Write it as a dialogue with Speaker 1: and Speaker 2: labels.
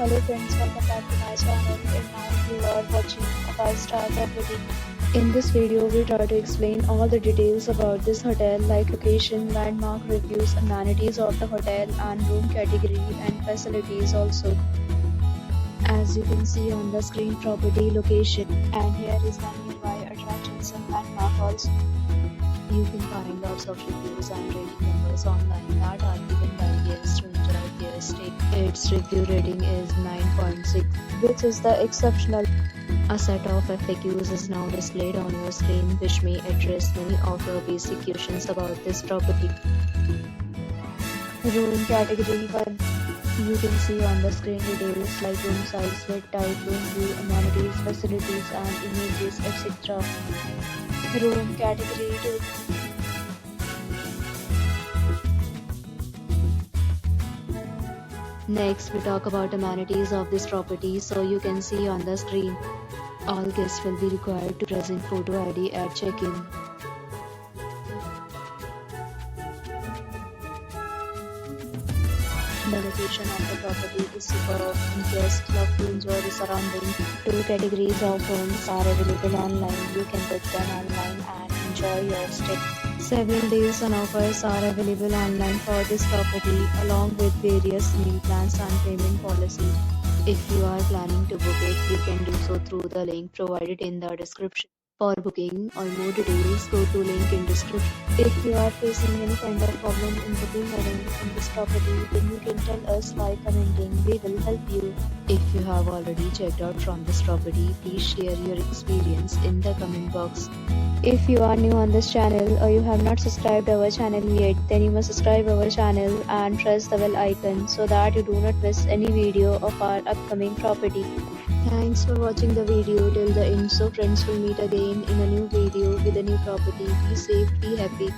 Speaker 1: Hello friends, welcome back to my channel, and now you are watching a 5-star property. In this video, we try to explain all the details about this hotel like location, landmark reviews, amenities of the hotel and room category and facilities also. As you can see on the screen, property location, and here is the nearby attractions and landmark also. You can find lots of reviews and rating numbers online that are given by guests to enjoy their stay. Its review rating is 9.6, which is the exceptional. A set of FAQs is now displayed on your screen, which may address many of your basic questions about this property. Room category 1. You can see on the screen details like room size, bed type, room view, amenities, facilities and images, etc. Room category 2. Next, we talk about amenities of this property. So you can see on the screen, all guests will be required to present photo ID at check-in. The location of the property is superb and guests love to enjoy the surroundings. 2 categories of rooms are available online. You can book them online and enjoy your stay. Several deals and offers are available online for this property along with various meal plans and payment policies. If you are planning to book it, you can do so through the link provided in the description. For booking or more details, go to link in description. If you are facing any kind of problem in booking a room in this property, then you can tell us by commenting. We will help you. If you have already checked out from this property, please share your experience in the comment box. If you are new on this channel or you have not subscribed our channel yet, then you must subscribe our channel and press the bell icon so that you do not miss any video of our upcoming property. Thanks for watching the video till the end. So friends, will meet again in a new video with a new property. Be safe, be happy.